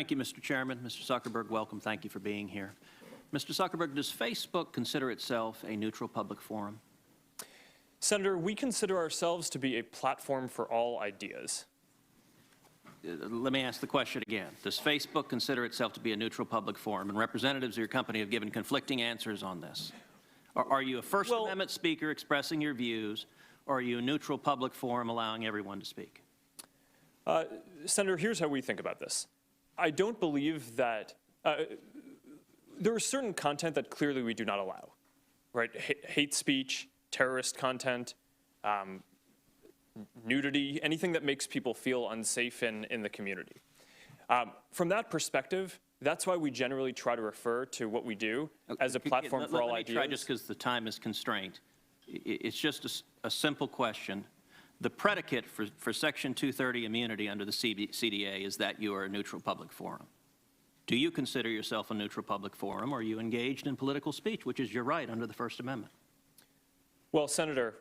Thank you, Mr. Chairman. Mr. Zuckerberg, welcome. Thank you for being here. Mr. Zuckerberg, does Facebook consider itself a neutral public forum? Senator, we consider ourselves to be a platform for all ideas. Let me ask the question again. Does Facebook consider itself to be a neutral public forum? And representatives of your company have given conflicting answers on this. Are you a First Amendment speaker expressing your views, or are you a neutral public forum allowing everyone to speak? Senator, here's how we think about this. I don't believe that there is certain content that clearly we do not allow, right? Hate speech, terrorist content, nudity, anything that makes people feel unsafe in the community. From that perspective, that's why we generally try to refer to what we do as a platform for all ideas. Let me try, just because the time is constrained. It's just a simple question. The predicate for Section 230 immunity under the CDA is that you are a neutral public forum. Do you consider yourself a neutral public forum, or are you engaged in political speech, which is your right under the First Amendment? Well, Senator,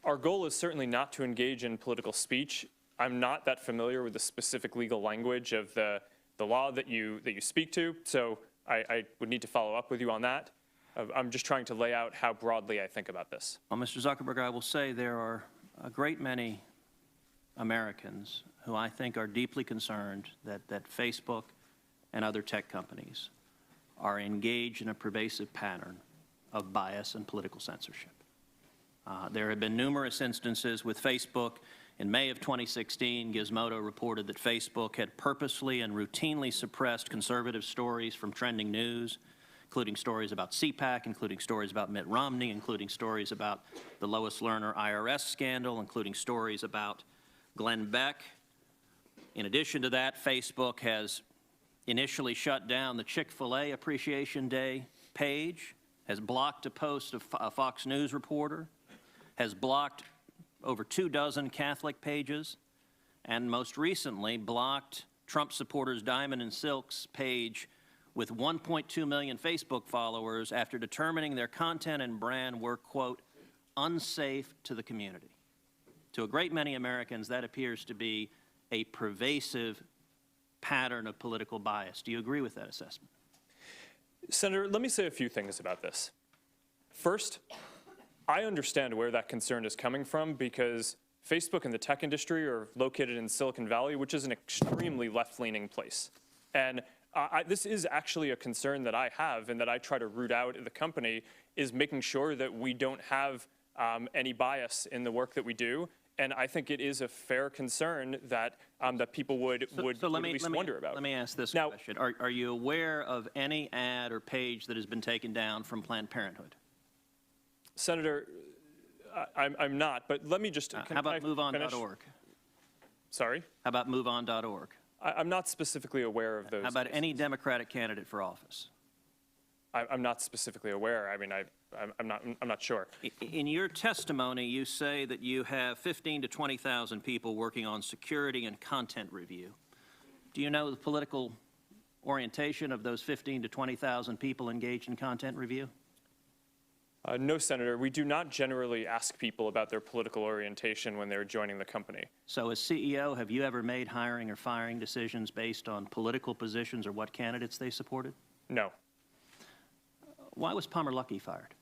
our goal is certainly not to engage in political speech. I'm not that familiar with the specific legal language of the law that you speak to, so I would need to follow up with you on that. I'm just trying to lay out how broadly I think about this. Well, Mr. Zuckerberg, I will say there are a great many Americans who I think are deeply concerned that Facebook and other tech companies are engaged in a pervasive pattern of bias and political censorship. There have been numerous instances with Facebook. In May of 2016, Gizmodo reported that Facebook had purposely and routinely suppressed conservative stories from trending news, including stories about CPAC, including stories about Mitt Romney, including stories about the Lois Lerner IRS scandal, including stories about Glenn Beck. In addition to that, Facebook has initially shut down the Chick-fil-A Appreciation Day page, has blocked a post of a Fox News reporter, has blocked over 24 Catholic pages, and most recently blocked Trump supporters Diamond and Silk's page with 1.2 million Facebook followers after determining their content and brand were, quote, unsafe to the community. To a great many Americans, that appears to be a pervasive pattern of political bias. Do you agree with that assessment? Senator, let me say a few things about this. First, I understand where that concern is coming from because Facebook and the tech industry are located in Silicon Valley, which is an extremely left-leaning place. And this is actually a concern that I have and that I try to root out at the company, is making sure that we don't have any bias in the work that we do. And I think it is a fair concern that that people would at least wonder about. Let me ask this question. Are you aware of any ad or page that has been taken down from Planned Parenthood? Senator, I'm not, but let me just... How about MoveOn.org? Sorry? How about MoveOn.org? I'm not specifically aware of those. How about any Democratic candidate for office? I'm not specifically aware. I mean, I'm not sure. In your testimony, you say that you have 15,000 to 20,000 people working on security and content review. Do you know the political orientation of those 15,000 to 20,000 people engaged in content review? No, Senator. We do not generally ask people about their political orientation when they're joining the company. So as CEO, have you ever made hiring or firing decisions based on political positions or what candidates they supported? No. Why was Palmer Luckey fired?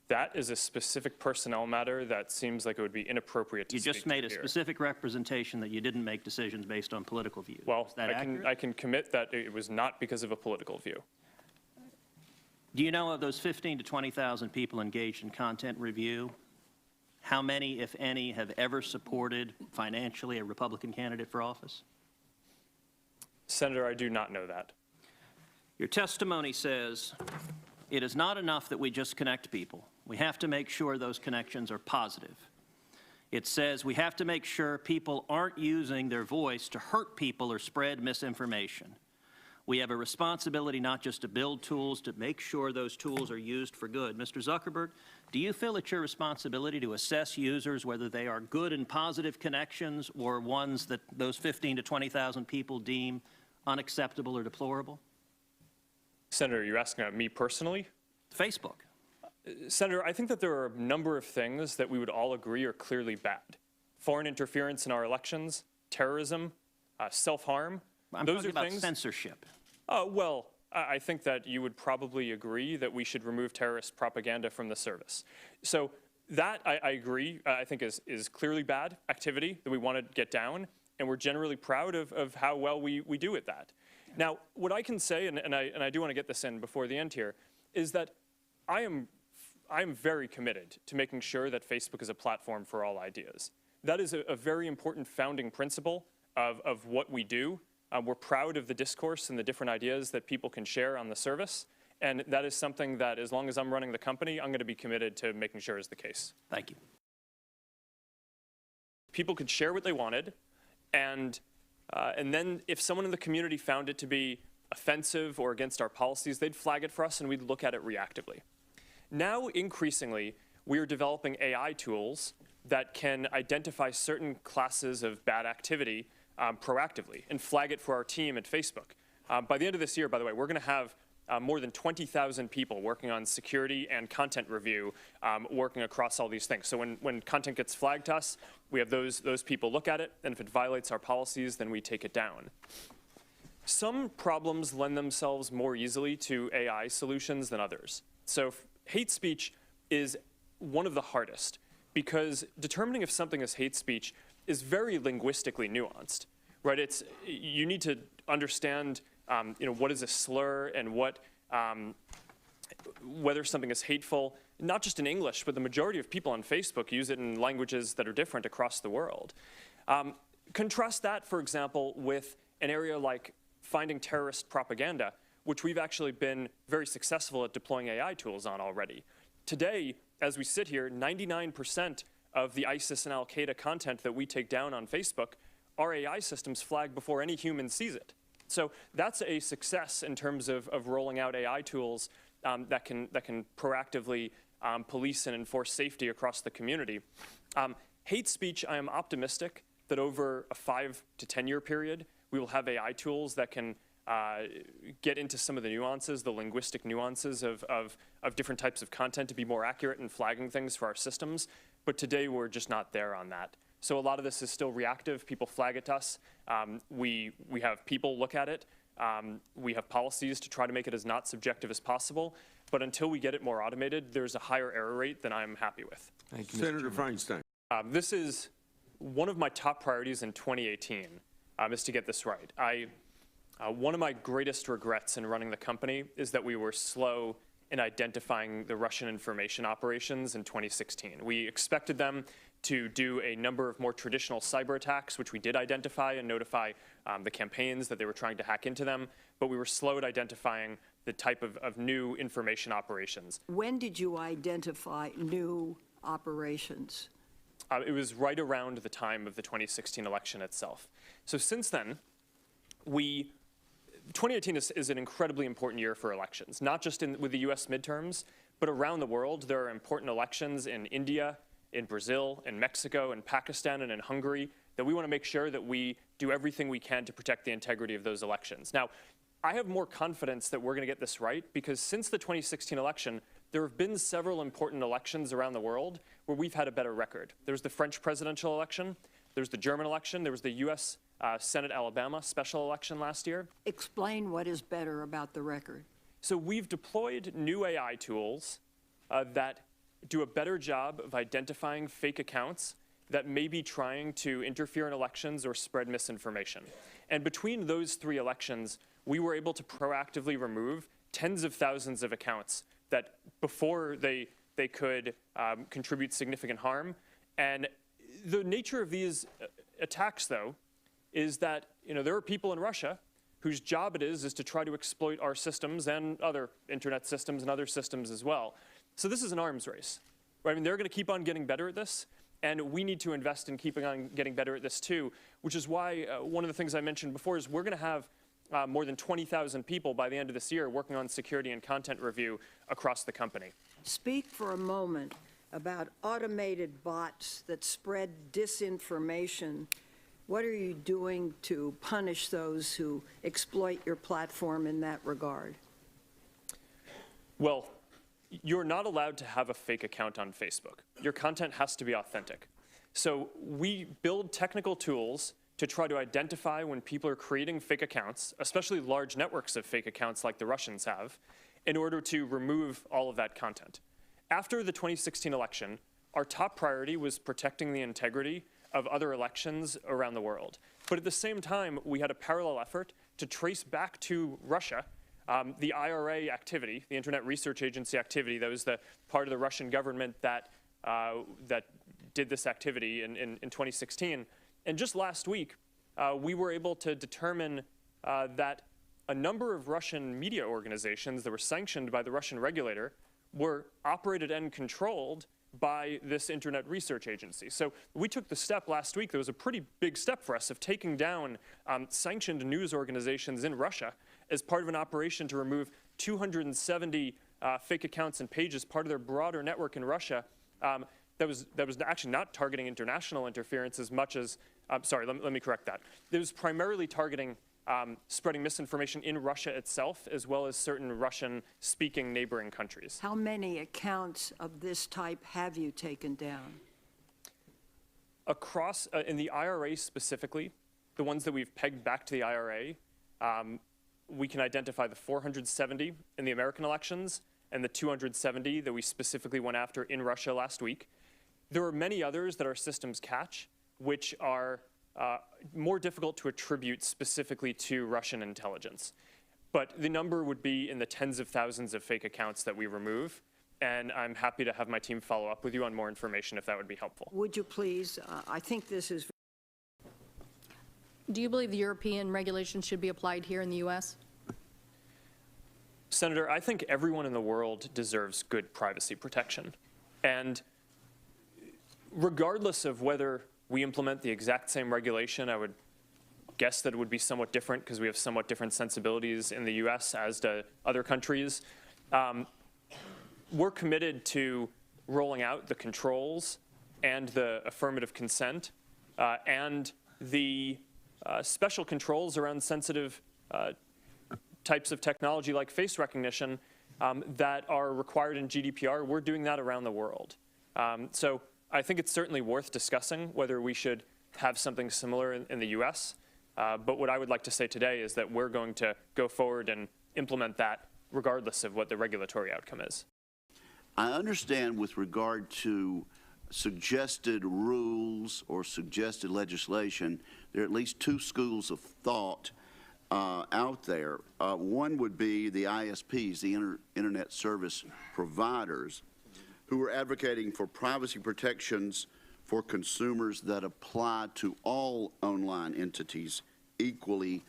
That is a specific personnel matter that seems like it would be inappropriate to speak to. You just made a specific representation that you didn't make decisions based on political views. Well, I can commit that it was not because of a political view. Do you know of those 15,000 to 20,000 people engaged in content review, how many, if any, have ever supported financially a Republican candidate for office? Senator, I do not know that. Your testimony says it is not enough that we just connect people. We have to make sure those connections are positive. It says we have to make sure people aren't using their voice to hurt people or spread misinformation. We have a responsibility not just to build tools, to make sure those tools are used for good. Mr. Zuckerberg, do you feel it's your responsibility to assess users whether they are good and positive connections or ones that those 15,000 to 20,000 people deem unacceptable or deplorable? Senator, you're asking about me personally? Facebook. Senator, I think that there are a number of things that we would all agree are clearly bad. Foreign interference in our elections, terrorism, self-harm. I'm those talking are about things, censorship. well, I think that you would probably agree that we should remove terrorist propaganda from the service. So that, I agree, I think is clearly bad activity that we want to get down, and we're generally proud of how well we do at that. Now, what I can say, and I do want to get this in before the end here, is that I am very committed to making sure that Facebook is a platform for all ideas. That is a very important founding principle of what we do. We're proud of the discourse and the different ideas that people can share on the service. And that is something that, as long as I'm running the company, I'm going to be committed to making sure is the case. Thank you. People could share what they wanted, and then if someone in the community found it to be offensive or against our policies, they'd flag it for us and we'd look at it reactively. Now, increasingly, we are developing AI tools that can identify certain classes of bad activity proactively and flag it for our team at Facebook. By the end of this year, by the way, we're going to have more than 20,000 people working on security and content review, working across all these things. So when content gets flagged to us, we have those people look at it, and if it violates our policies, then we take it down. Some problems lend themselves more easily to AI solutions than others. So hate speech is one of the hardest, because determining if something is hate speech is very linguistically nuanced, right? You need to understand what is a slur and whether something is hateful, not just in English, but the majority of people on Facebook use it in languages that are different across the world. Contrast that, for example, with an area like finding terrorist propaganda, which we've actually been very successful at deploying AI tools on already. Today, as we sit here, 99% of the ISIS and Al-Qaeda content that we take down on Facebook, our AI systems flag before any human sees it. So that's a success in terms of rolling out AI tools that can proactively police and enforce safety across the community. Hate speech, I am optimistic that over a 5 to 10 year period, we will have AI tools that can get into some of the nuances, the linguistic nuances of different types of content to be more accurate in flagging things for our systems. But today, we're just not there on that. So a lot of this is still reactive. People flag it to us. We have people look at it. We have policies to try to make it as not subjective as possible. But until we get it more automated, there's a higher error rate than I'm happy with. Thank you, Senator Feinstein. This is one of my top priorities in 2018, is to get this right. One of my greatest regrets in running the company is that we were slow in identifying the Russian information operations in 2016. We expected them to do a number of more traditional cyber attacks, which we did identify and notify the campaigns that they were trying to hack into them, but we were slow at identifying the type of new information operations. When did you identify new operations? It was right around the time of the 2016 election itself. So since then, 2018 is an incredibly important year for elections, not just with the US midterms, but around the world. There are important elections in India, in Brazil, in Mexico, in Pakistan, and in Hungary that we want to make sure that we do everything we can to protect the integrity of those elections. Now, I have more confidence that we're going to get this right because since the 2016 election, there have been several important elections around the world where we've had a better record. There's the French presidential election, there's the German election, there was the US Senate Alabama special election last year. Explain what is better about the record. So we've deployed new AI tools that do a better job of identifying fake accounts that may be trying to interfere in elections or spread misinformation. And between those 3 elections, we were able to proactively remove tens of thousands of accounts that before they could contribute significant harm. And the nature of these attacks, though, is that there are people in Russia whose job it is to try to exploit our systems and other internet systems and other systems as well. So this is an arms race, right? I mean, they're going to keep on getting better at this, and we need to invest in keeping on getting better at this too, which is why one of the things I mentioned before is we're going to have more than 20,000 people by the end of this year working on security and content review across the company. Speak for a moment about automated bots that spread disinformation. What are you doing to punish those who exploit your platform in that regard? Well, you're not allowed to have a fake account on Facebook. Your content has to be authentic. So we build technical tools to try to identify when people are creating fake accounts, especially large networks of fake accounts like the Russians have, in order to remove all of that content. After the 2016 election, our top priority was protecting the integrity of other elections around the world. But at the same time, we had a parallel effort to trace back to Russia the IRA activity, the Internet Research Agency activity. That was the part of the Russian government that did this activity in 2016. And just last week, we were able to determine that a number of Russian media organizations that were sanctioned by the Russian regulator were operated and controlled by this Internet Research Agency. So we took the step last week, that was a pretty big step for us, of taking down sanctioned news organizations in Russia as part of an operation to remove 270 fake accounts and pages, part of their broader network in Russia. That was actually not targeting international interference as much as, sorry, let me correct that. It was primarily targeting spreading misinformation in Russia itself, as well as certain Russian-speaking neighboring countries. How many accounts of this type have you taken down? Across, in the IRA specifically, the ones that we've pegged back to the IRA, we can identify the 470 in the American elections and the 270 that we specifically went after in Russia last week. There are many others that our systems catch, which are more difficult to attribute specifically to Russian intelligence. But the number would be in the tens of thousands of fake accounts that we remove, and I'm happy to have my team follow up with you on more information if that would be helpful. Would you please? I think this is. Do you believe the European regulations should be applied here in the U.S.? Senator, I think everyone in the world deserves good privacy protection. And regardless of whether we implement the exact same regulation, I would guess that it would be somewhat different because we have somewhat different sensibilities in the U.S. as to other countries. We're committed to rolling out the controls and the affirmative consent and the special controls around sensitive types of technology like face recognition that are required in GDPR. We're doing that around the world. So I think it's certainly worth discussing whether we should have something similar in the US. But what I would like to say today is that we're going to go forward and implement that regardless of what the regulatory outcome is. I understand with regard to suggested rules or suggested legislation, there are at least two schools of thought out there. One would be the ISPs, the Internet Service Providers, who are advocating for privacy protections for consumers that apply to all online entities equally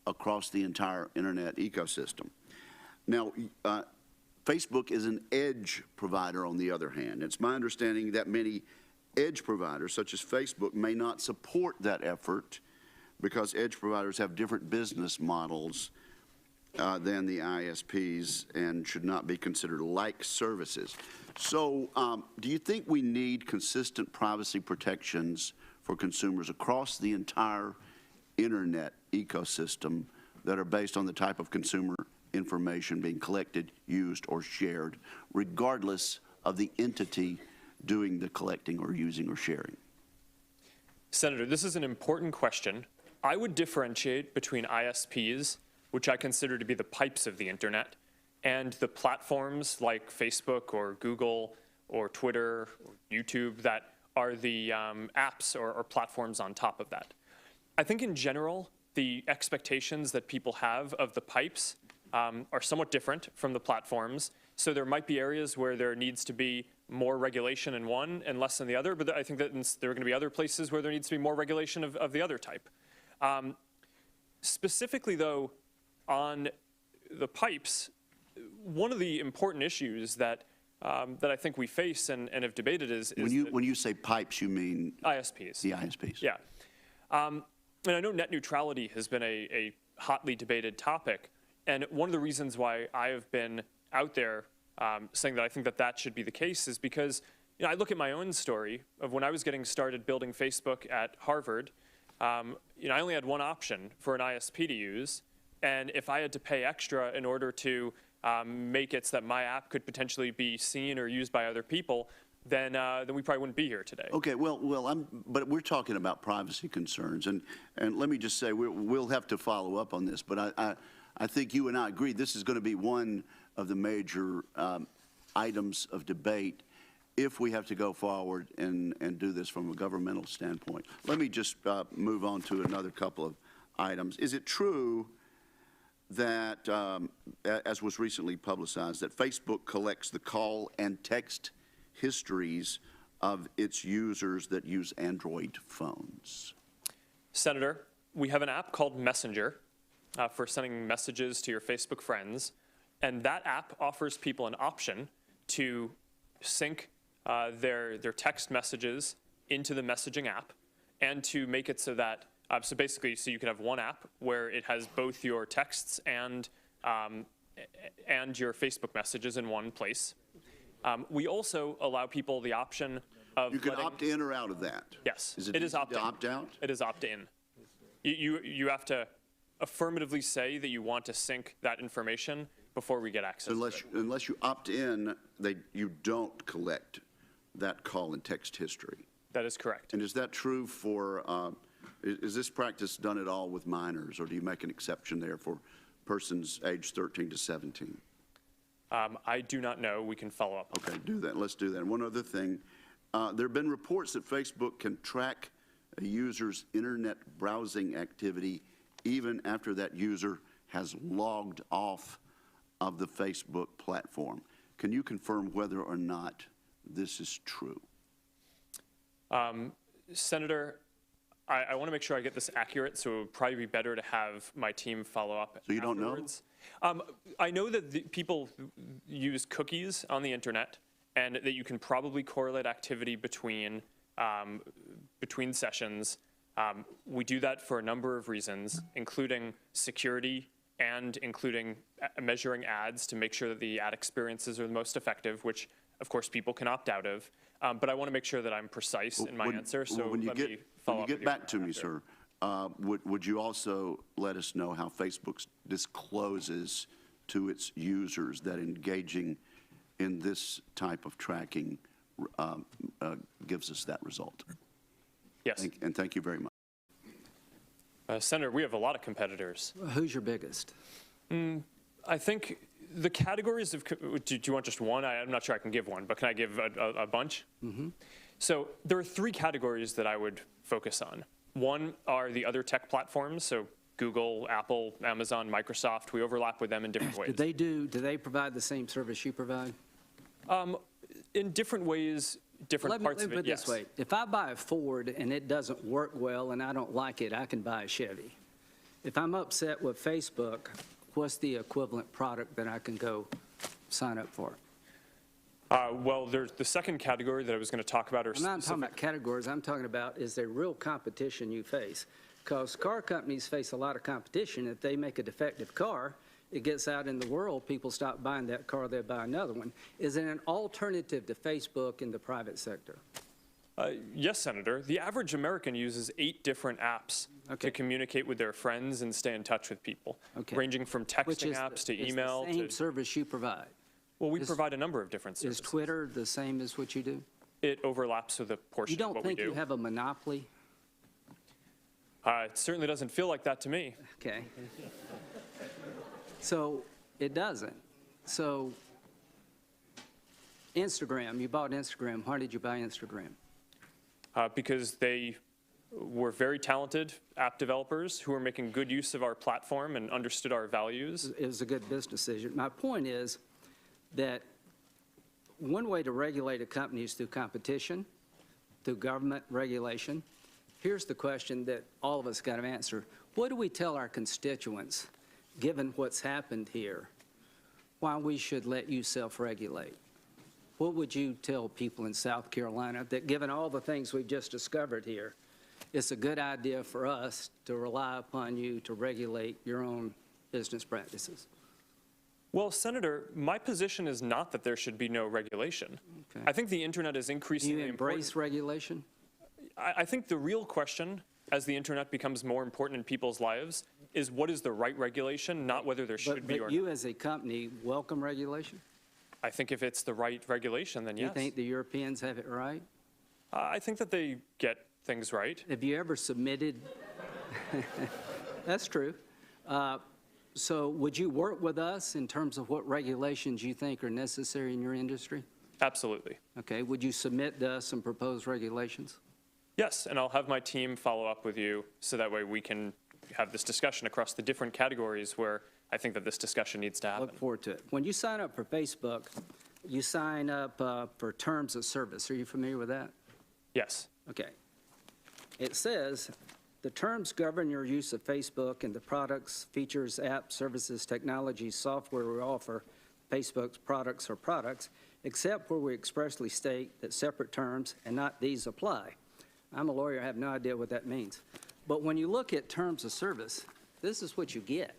across the entire Internet ecosystem. Now, Facebook is an edge provider, on the other hand. It's my understanding that many edge providers, such as Facebook, may not support that effort because edge providers have different business models than the ISPs and should not be considered like services. So do you think we need consistent privacy protections for consumers across the entire Internet ecosystem that are based on the type of consumer information being collected, used, or shared, regardless of the entity doing the collecting or using or sharing? Senator, this is an important question. I would differentiate between ISPs, which I consider to be the pipes of the internet, and the platforms like Facebook or Google or Twitter or YouTube that are the apps or platforms on top of that. I think in general, the expectations that people have of the pipes are somewhat different from the platforms. So there might be areas where there needs to be more regulation in one and less in the other, but I think that there are going to be other places where there needs to be more regulation of the other type. Specifically, though, on the pipes, one of the important issues that I think we face and have debated is when you say pipes, you mean ISPs. The ISPs. Yeah. And I know net neutrality has been a hotly debated topic. And one of the reasons why I have been out there saying that I think that should be the case is because I look at my own story of when I was getting started building Facebook at Harvard. I only had one option for an ISP to use. And if I had to pay extra in order to make it so that my app could potentially be seen or used by other people, then we probably wouldn't be here today. Okay, but we're talking about privacy concerns, and let me just say, we'll have to follow up on this, but I think you and I agree this is going to be one of the major items of debate if we have to go forward and do this from a governmental standpoint. Let me just move on to another couple of items. Is it true that, as was recently publicized, that Facebook collects the call and text histories of its users that use Android phones? Senator, we have an app called Messenger for sending messages to your Facebook friends, and that app offers people an option to sync their text messages into the messaging app and to make it so that, so basically, so you can have one app where it has both your texts and your Facebook messages in one place. We also allow people the option of You can opt in or out of that? Yes, It is opt-in. opt out? It is opt-in. You have to affirmatively say that you want to sync that information before we get access to it. Unless you opt in, you don't collect that call and text history. That is correct. And is that true for, is this practice done at all with minors, or do you make an exception there for persons aged 13 to 17? I do not know. We can follow up. Okay, do that. Let's do that. And one other thing, there have been reports that Facebook can track a user's internet browsing activity even after that user has logged off of the Facebook platform. Can you confirm whether or not this is true? Senator, I want to make sure I get this accurate, so it would probably be better to have my team follow up. So you don't know? I know that people use cookies on the internet, and that you can probably correlate activity between sessions. We do that for a number of reasons, including security and including measuring ads to make sure that the ad experiences are the most effective, which of course people can opt out of. But I want to make sure that I'm precise in my answer, so when you let me follow up. When you get with back to me, after. sir, would you also let us know how Facebook discloses to its users that engaging in this type of tracking gives us that result? Yes. And thank you very much. Senator, we have a lot of competitors. Who's your biggest? I think the categories of, do you want just one? I'm not sure I can give one, but can I give a bunch? Mm-hmm. So there are three categories that I would focus on. One are the other tech platforms, so Google, Apple, Amazon, Microsoft. We overlap with them in different ways. Do they provide the same service you provide? In different ways, different parts of it, Let me put it this way. If I buy a Ford and it doesn't work well and I don't like it, I can buy a Chevy. If I'm upset with Facebook, what's the equivalent product that I can go sign up for? Well, there's the second category that I was going to talk about. I'm not talking about categories. I'm talking about, is there real competition you face? Because car companies face a lot of competition. If they make a defective car, it gets out in the world, people stop buying that car, they buy another one. Is it an alternative to Facebook in the private sector? Yes, Senator. The average American uses 8 different apps to communicate with their friends and stay in touch with people, ranging from texting apps to email. Which is the same service you provide. Well, we provide a number of different services. Is Twitter the same as what you do? It overlaps with a portion of what we do. You don't think you have a monopoly? It certainly doesn't feel like that to me. Okay. So it doesn't. So Instagram, you bought Instagram. Why did you buy Instagram? Because they were very talented app developers who were making good use of our platform and understood our values. It was a good business decision. My point is that one way to regulate a company is through competition, through government regulation. Here's the question that all of us got to answer. What do we tell our constituents, given what's happened here, why we should let you self-regulate? What would you tell people in South Carolina that, given all the things we've just discovered here, it's a good idea for us to rely upon you to regulate your own business practices? Well, Senator, my position is not that there should be no regulation. Okay. I think the internet is Do increasingly you embrace regulation? I think the real question, as the internet becomes more important in people's lives, is what is the right regulation, not whether there should be or But you as a company welcome regulation? I think if it's the right regulation, then Do you yes. think the Europeans have it right? I think that they get things right. Have you ever submitted? That's true. So would you work with us in terms of what regulations you think are necessary in your industry? Absolutely. Okay, would you submit to us some proposed regulations? Yes, and I'll have my team follow up with you so that way we can have this discussion across the different categories where I think that this discussion needs to happen. Look forward to it. When you sign up for Facebook, you sign up for terms of service. Are you familiar with that? Yes. Okay. It says, the terms govern your use of Facebook and the products, features, apps, services, technologies, software we offer, Facebook's products or products, except where we expressly state that separate terms and not these apply. I'm a lawyer, I have no idea what that means. But when you look at terms of service, this is what you get.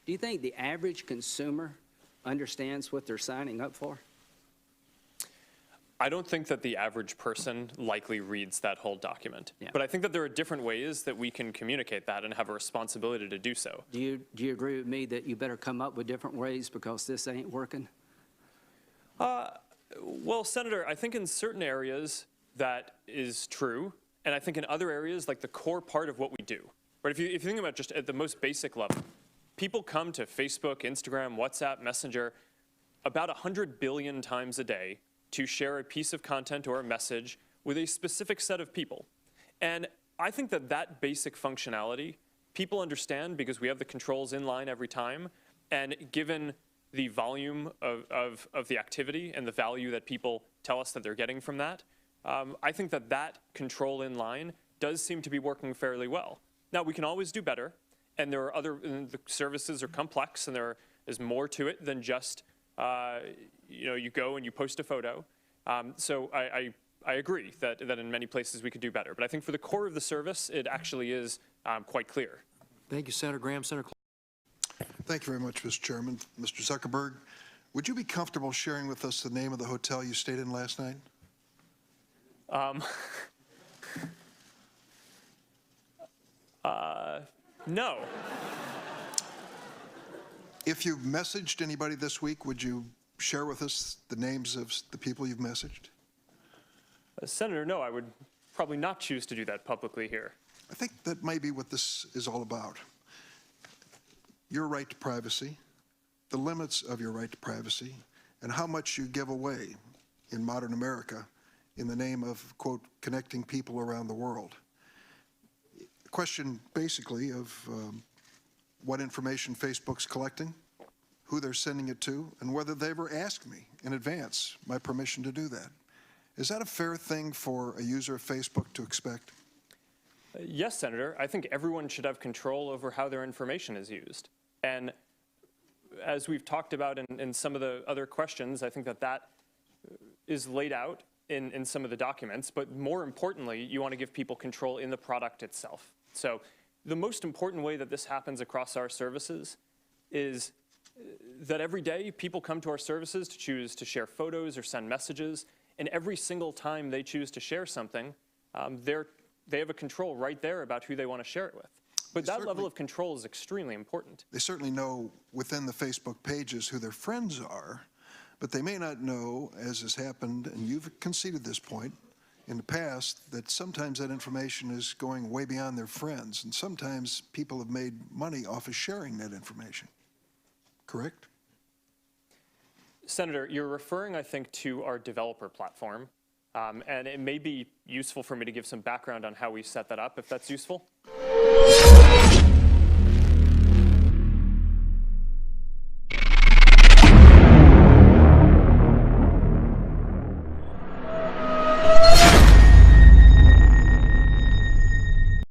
Do you think the average consumer understands what they're signing up for? I don't think that the average person likely reads that whole document. Yeah. But I think that there are different ways that we can communicate that and have a responsibility to do so. Do you agree with me that you better come up with different ways because this ain't working? Well, Senator, I think in certain areas that is true, and I think in other areas, like the core part of what we do, right? If you think about just at the most basic level, people come to Facebook, Instagram, WhatsApp, Messenger about 100 billion times a day to share a piece of content or a message with a specific set of people. And I think that that basic functionality, people understand because we have the controls in line every time, and given the volume of the activity and the value that people tell us that they're getting from that, I think that that control in line does seem to be working fairly well. Now, we can always do better, and there are the services are complex, and there is more to it than just, you go and you post a photo. So I agree that in many places we could do better. But I think for the core of the service, it actually is quite clear. Thank you, Senator Graham. Senator Thank you very much, Mr. Chairman. Mr. Zuckerberg, would you be comfortable sharing with us the name of the hotel you stayed in last night? No. If you've messaged anybody this week, would you share with us the names of the people you've messaged? Senator, no, I would probably not choose to do that publicly here. I think that may be what this is all about. Your right to privacy, the limits of your right to privacy, and how much you give away in modern America in the name of, quote, connecting people around the world. A question basically of what information Facebook's collecting, who they're sending it to, and whether they ever asked me in advance my permission to do that. Is that a fair thing for a user of Facebook to expect? Yes, Senator. I think everyone should have control over how their information is used. And as we've talked about in some of the other questions, I think that is laid out in some of the documents. But more importantly, you want to give people control in the product itself. So the most important way that this happens across our services is that every day people come to our services to choose to share photos or send messages. And every single time they choose to share something, they have a control right there about who they want to share it with. But that level of control is extremely important. They certainly know within the Facebook pages who their friends are, but they may not know, as has happened, and you've conceded this point in the past, that sometimes that information is going way beyond their friends, and sometimes people have made money off of sharing that information. Correct? Senator, you're referring, I think, to our developer platform, and it may be useful for me to give some background on how we set that up, if that's useful.